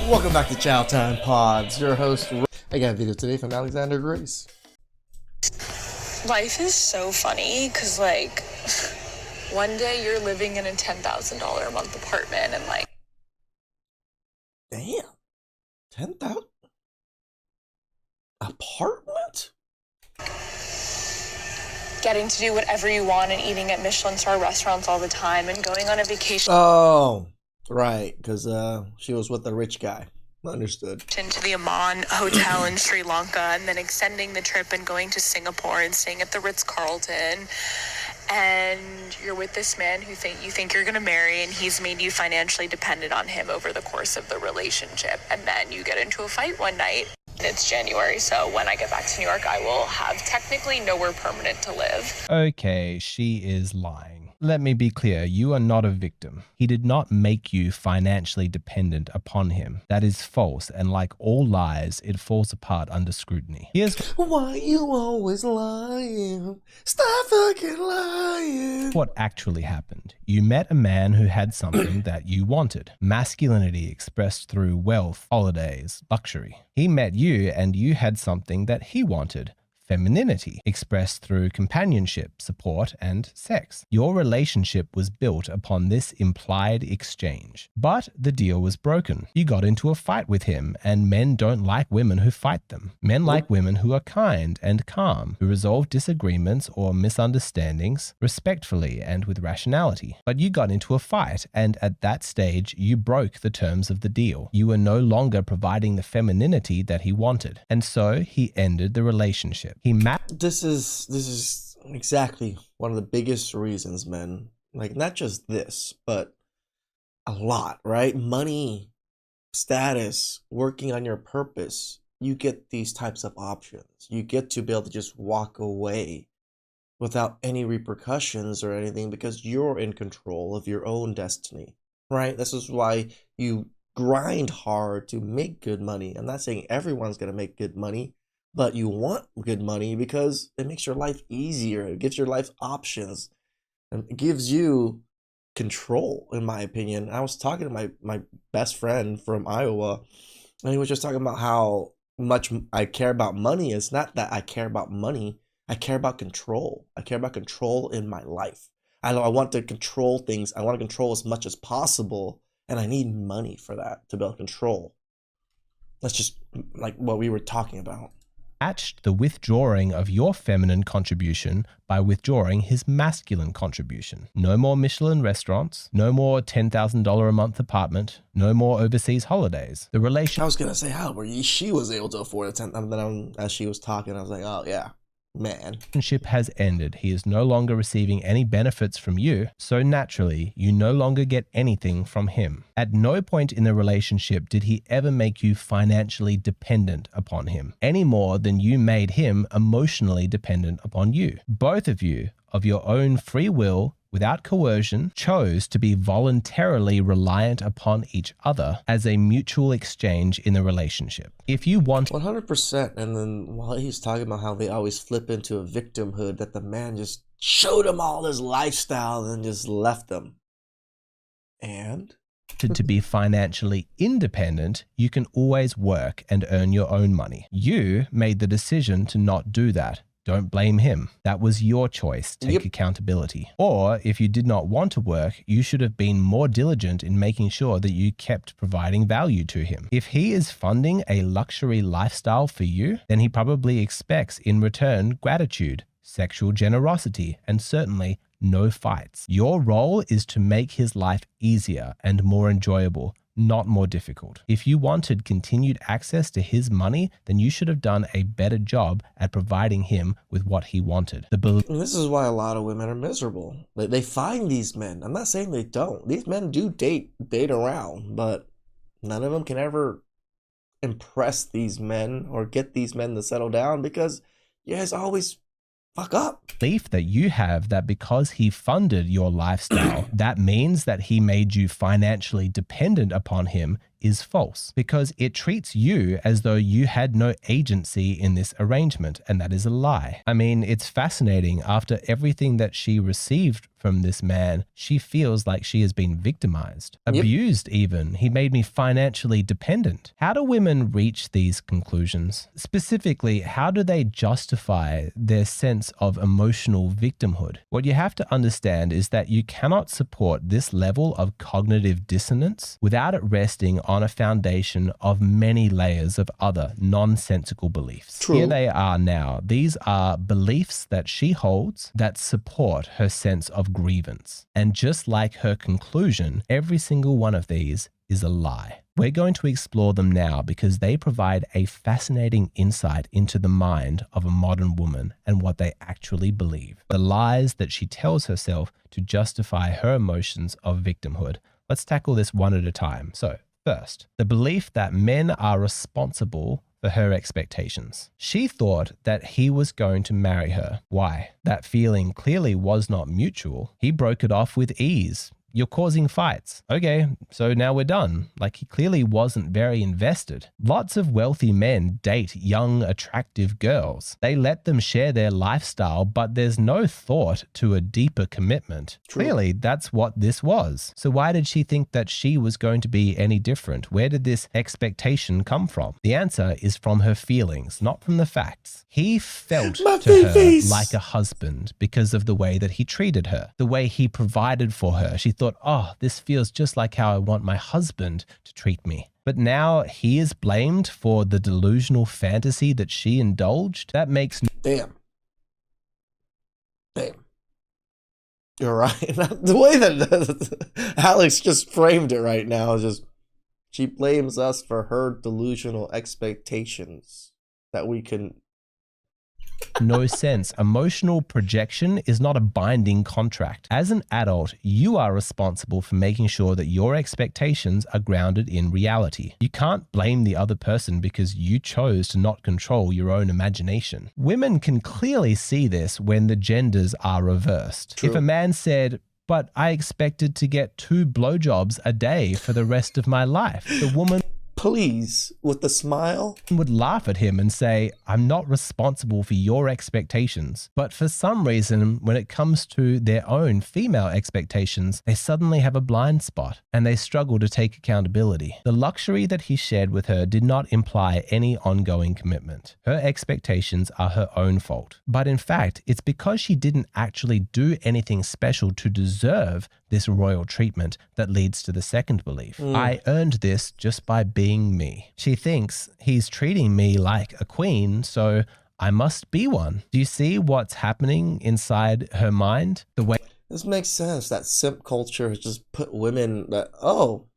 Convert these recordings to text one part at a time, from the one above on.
Welcome back to CHOWTIME Pods. Your host, I got a video today from Alexander Grace. Life is so funny because, like, one day you're living in a $10,000 a month apartment and, like... Damn. 10,000? Apartment? Getting to do whatever you want and eating at Michelin star restaurants all the time and going on a vacation... Oh, right. Because she was with a rich guy. Understood. ...to the Amman Hotel in Sri Lanka and then extending the trip and going to Singapore and staying at the Ritz-Carlton. And you're with this man who you think you're going to marry, and he's made you financially dependent on him over the course of the relationship. And then you get into a fight one night. It's January, so when I get back to New York, I will have technically nowhere permanent to live. Okay, she is lying. Let me be clear, you are not a victim. He did not make you financially dependent upon him. That is false, and like all lies, it falls apart under scrutiny. Here's why you always lying. Stop fucking lying. What actually happened. You met a man who had something that you wanted. Masculinity expressed through wealth, holidays, luxury. He met you and you had something that he wanted. Femininity, expressed through companionship, support, and sex. Your relationship was built upon this implied exchange. But the deal was broken. You got into a fight with him, and men don't like women who fight them. Men like women who are kind and calm, who resolve disagreements or misunderstandings respectfully and with rationality. But you got into a fight, and at that stage, you broke the terms of the deal. You were no longer providing the femininity that he wanted, and so he ended the relationship. This is exactly one of the biggest reasons, men. Like, not just this, but a lot, right? Money, status, working on your purpose. You get these types of options. You get to be able to just walk away without any repercussions or anything because you're in control of your own destiny, right? This is why you grind hard to make good money. I'm not saying everyone's going to make good money, but you want good money because it makes your life easier. It gives your life options. And it gives you control, in my opinion. I was talking to my best friend from Iowa, and he was just talking about how much I care about money. It's not that I care about money. I care about control. I care about control in my life. I want to control things. I want to control as much as possible, and I need money for that, to be able to control. That's just like what we were talking about. Matched the withdrawing of your feminine contribution by withdrawing his masculine contribution. No more Michelin restaurants, no more $10,000 a month apartment, no more overseas holidays. The relation. I was gonna say how she was able to afford a 10. And then as she was talking, I was like, oh yeah. Man. Relationship has ended. He is no longer receiving any benefits from you, so naturally, you no longer get anything from him. At no point in the relationship did he ever make you financially dependent upon him, any more than you made him emotionally dependent upon you. Both of you, of your own free will, without coercion, chose to be voluntarily reliant upon each other as a mutual exchange in the relationship. If you want 100%, and then while he's talking about how they always flip into a victimhood, that the man just showed them all his lifestyle and just left them. And? To be financially independent, you can always work and earn your own money. You made the decision to not do that. Don't blame him. That was your choice. Take accountability. Or if you did not want to work, you should have been more diligent in making sure that you kept providing value to him. If he is funding a luxury lifestyle for you, then he probably expects in return gratitude, sexual generosity, and certainly no fights. Your role is to make his life easier and more enjoyable, not more difficult. If you wanted continued access to his money, then you should have done a better job at providing him with what he wanted. This is why a lot of women are miserable. They find these men. I'm not saying they don't. These men do date around, but none of them can ever impress these men or get these men to settle down because you guys always fuck up. Belief that you have that because he funded your lifestyle, that means that he made you financially dependent upon him is false because it treats you as though you had no agency in this arrangement, and that is a lie. I mean, it's fascinating. After everything that she received from this man, she feels like she has been victimized, abused even. He made me financially dependent. How do women reach these conclusions? Specifically, how do they justify their sense of emotional victimhood? What you have to understand is that you cannot support this level of cognitive dissonance without it resting on a foundation of many layers of other nonsensical beliefs. True. Here they are now. These are beliefs that she holds that support her sense of grievance. And just like her conclusion, every single one of these is a lie. We're going to explore them now because they provide a fascinating insight into the mind of a modern woman and what they actually believe. The lies that she tells herself to justify her emotions of victimhood. Let's tackle this one at a time. So, first, the belief that men are responsible for her expectations. She thought that he was going to marry her. Why? That feeling clearly was not mutual. He broke it off with ease. You're causing fights. Okay, so now we're done. Like, he clearly wasn't very invested. Lots of wealthy men date young, attractive girls. They let them share their lifestyle, but there's no thought to a deeper commitment. True. Clearly, that's what this was. So why did she think that she was going to be any different? Where did this expectation come from? The answer is from her feelings, not from the facts. He felt to her like a husband because of the way that he treated her, the way he provided for her. She thought, oh, this feels just like how I want my husband to treat me. But now he is blamed for the delusional fantasy that she indulged? That makes Damn. You're right. The way that Alex just framed it right now is just, she blames us for her delusional expectations that we can. no sense. Emotional projection is not a binding contract. As an adult, you are responsible for making sure that your expectations are grounded in reality. You can't blame the other person because you chose to not control your own imagination. Women can clearly see this when the genders are reversed. True. If a man said, but I expected to get 2 blowjobs a day for the rest of my life, the woman Please, with the smile, would laugh at him and say, I'm not responsible for your expectations. But for some reason, when it comes to their own female expectations, they suddenly have a blind spot and they struggle to take accountability. The luxury that he shared with her did not imply any ongoing commitment. Her expectations are her own fault. But in fact, it's because she didn't actually do anything special to deserve this royal treatment that leads to the second belief. I earned this just by being me. She thinks he's treating me like a queen, so I must be one. Do you see what's happening inside her mind? The way this makes sense. That simp culture has just put women that, oh,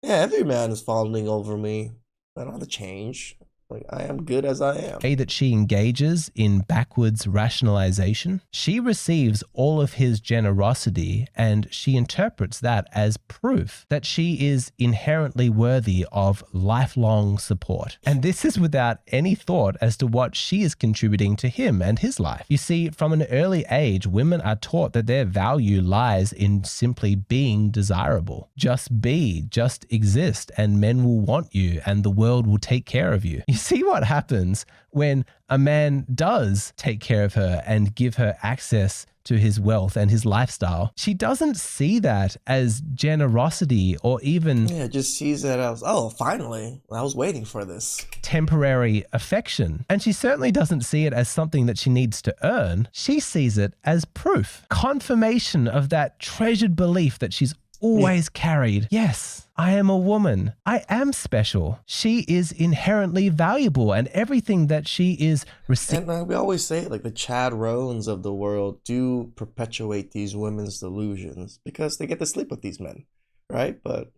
yeah, every man is falling over me. I don't have to change. Like, I am good as I am. that she engages in backwards rationalization. She receives all of his generosity and she interprets that as proof that she is inherently worthy of lifelong support. And this is without any thought as to what she is contributing to him and his life. You see, from an early age, women are taught that their value lies in simply being desirable. Just be, just exist, and men will want you and the world will take care of you. You see what happens when a man does take care of her and give her access to his wealth and his lifestyle. She doesn't see that as generosity or even just sees that as, oh, finally, I was waiting for this. Temporary affection. And she certainly doesn't see it as something that she needs to earn. She sees it as proof, confirmation of that treasured belief that she's always carried. Yes, I am a woman. I am special. She is inherently valuable and everything that she is receiving. And we always say, like, the Chad Rohns of the world do perpetuate these women's delusions because they get to sleep with these men, right? But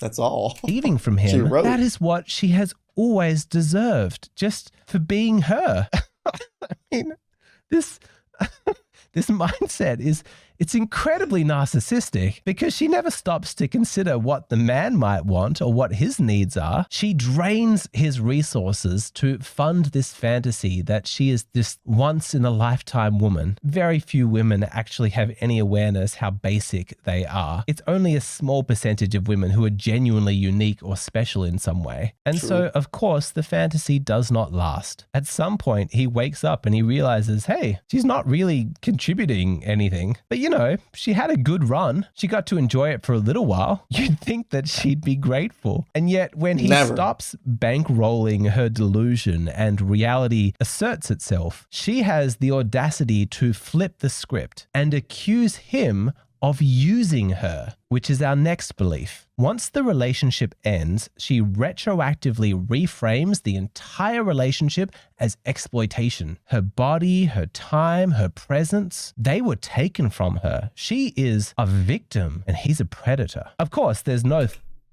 that's all. Receiving from him, that is what she has always deserved, just for being her. I mean, this mindset It's incredibly narcissistic because she never stops to consider what the man might want or what his needs are. She drains his resources to fund this fantasy that she is this once-in-a-lifetime woman. Very few women actually have any awareness how basic they are. It's only a small percentage of women who are genuinely unique or special in some way. And so, of course, the fantasy does not last. At some point, he wakes up and he realizes, hey, she's not really contributing anything. But you know, she had a good run. She got to enjoy it for a little while. You'd think that she'd be grateful. And yet when he stops bankrolling her delusion and reality asserts itself, she has the audacity to flip the script and accuse him of using her, which is our next belief. Once the relationship ends, she retroactively reframes the entire relationship as exploitation. Her body, her time, her presence, they were taken from her. She is a victim and he's a predator. Of course, there's no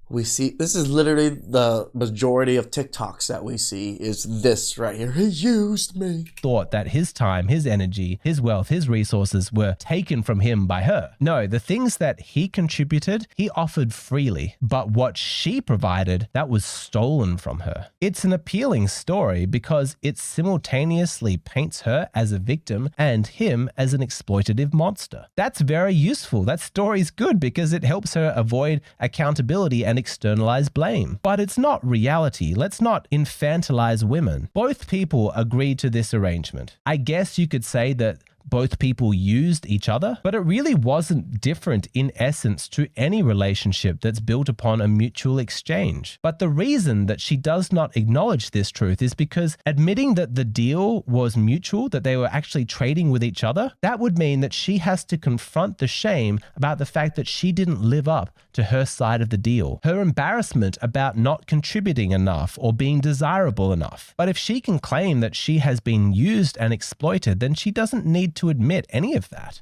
we see, this is literally the majority of TikToks that we see is this right here. He used me. Thought that his time, his energy, his wealth, his resources were taken from him by her. No, the things that he contributed, he offered freely. But what she provided, that was stolen from her. It's an appealing story because it simultaneously paints her as a victim and him as an exploitative monster. That's very useful. That story's good because it helps her avoid accountability and externalize blame. But it's not reality. Let's not infantilize women. Both people agreed to this arrangement. I guess you could say that both people used each other, but it really wasn't different in essence to any relationship that's built upon a mutual exchange. But the reason that she does not acknowledge this truth is because admitting that the deal was mutual, that they were actually trading with each other, that would mean that she has to confront the shame about the fact that she didn't live up to her side of the deal, her embarrassment about not contributing enough or being desirable enough. But if she can claim that she has been used and exploited, then she doesn't need to admit any of that.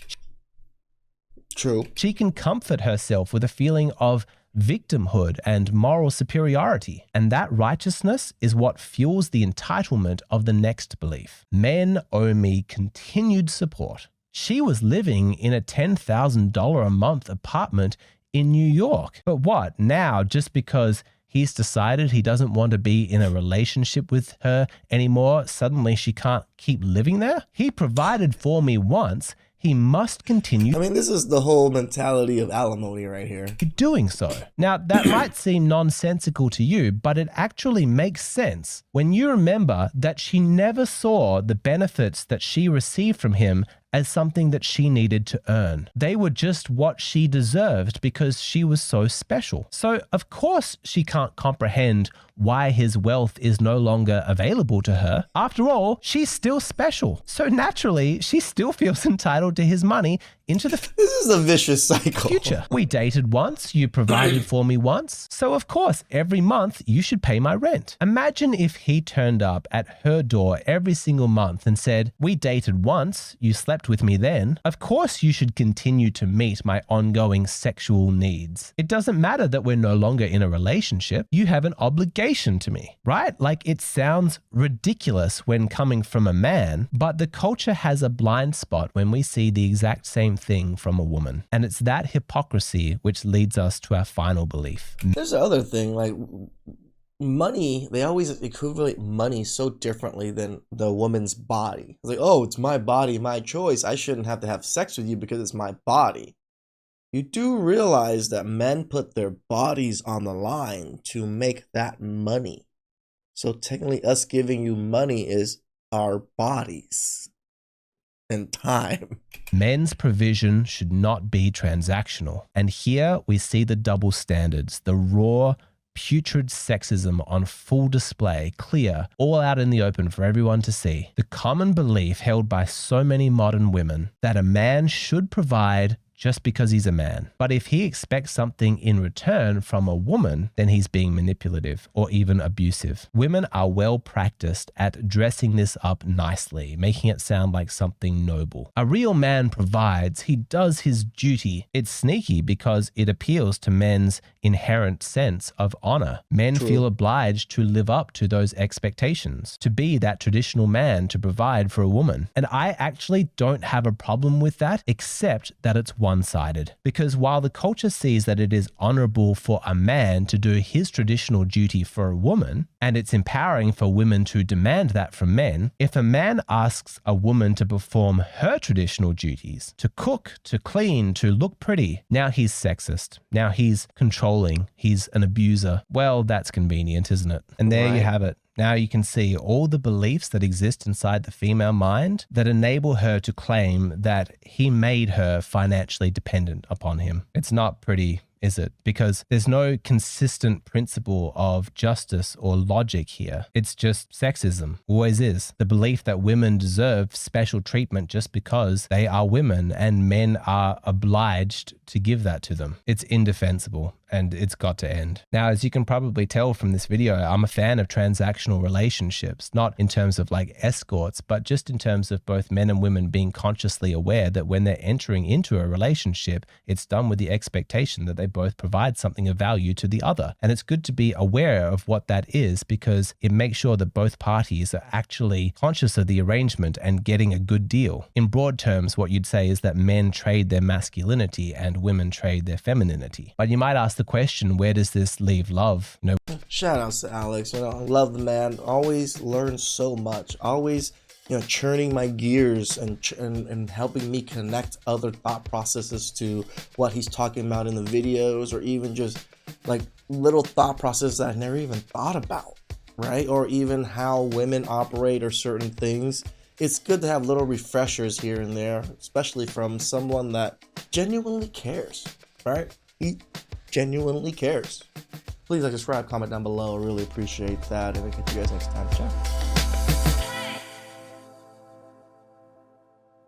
True. She can comfort herself with a feeling of victimhood and moral superiority. And that righteousness is what fuels the entitlement of the next belief. Men owe me continued support. She was living in a $10,000 a month apartment in New York. But what, now just because he's decided he doesn't want to be in a relationship with her anymore, suddenly she can't keep living there? He provided for me once. He must continue. I mean, this is the whole mentality of alimony right here. Doing so. Now, that might seem nonsensical to you, but it actually makes sense when you remember that she never saw the benefits that she received from him as something that she needed to earn. They were just what she deserved because she was so special. So, of course, she can't comprehend why his wealth is no longer available to her. After all, she's still special. So naturally, she still feels entitled to his money into the This is a vicious cycle. future. We dated once, you provided for me once, so of course, every month you should pay my rent. Imagine if he turned up at her door every single month and said, we dated once, you slept with me then, of course you should continue to meet my ongoing sexual needs. It doesn't matter that we're no longer in a relationship, you have an obligation to me, right? Like, it sounds ridiculous when coming from a man, but the culture has a blind spot when we see the exact same thing from a woman. And it's that hypocrisy which leads us to our final belief. There's the other thing, like money, they always equivalent money so differently than the woman's body. It's like, oh, it's my body, my choice. I shouldn't have to have sex with you because it's my body. You do realize that men put their bodies on the line to make that money. So technically us giving you money is our bodies and time. Men's provision should not be transactional. And here we see the double standards, the raw, putrid sexism on full display, clear, all out in the open for everyone to see. The common belief held by so many modern women that a man should provide just because he's a man. But if he expects something in return from a woman, then he's being manipulative or even abusive. Women are well practiced at dressing this up nicely, making it sound like something noble. A real man provides, he does his duty. It's sneaky because it appeals to men's inherent sense of honor. Men feel obliged to live up to those expectations, to be that traditional man, to provide for a woman. And I actually don't have a problem with that, except that it's one-sided. Because while the culture sees that it is honorable for a man to do his traditional duty for a woman, and it's empowering for women to demand that from men, if a man asks a woman to perform her traditional duties, to cook, to clean, to look pretty, now he's sexist. Now he's controlling. He's an abuser. Well, that's convenient, isn't it? And there you have it. Now you can see all the beliefs that exist inside the female mind that enable her to claim that he made her financially dependent upon him. It's not pretty, is it? Because there's no consistent principle of justice or logic here. It's just sexism. Always is. The belief that women deserve special treatment just because they are women and men are obliged to give that to them. It's indefensible. And it's got to end. Now, as you can probably tell from this video, I'm a fan of transactional relationships, not in terms of like escorts, but just in terms of both men and women being consciously aware that when they're entering into a relationship, it's done with the expectation that they both provide something of value to the other. And it's good to be aware of what that is because it makes sure that both parties are actually conscious of the arrangement and getting a good deal. In broad terms, what you'd say is that men trade their masculinity and women trade their femininity. But you might ask the question, where does this leave love? Shout outs to Alex. I love the man. Always learn so much. Always, churning my gears and helping me connect other thought processes to what he's talking about in the videos, or even just like little thought processes that I never even thought about, right? Or even how women operate or certain things. It's good to have little refreshers here and there, especially from someone that genuinely cares, right? He genuinely cares. Please like, subscribe, comment down below. I really appreciate that. And I'll catch you guys next time. Ciao.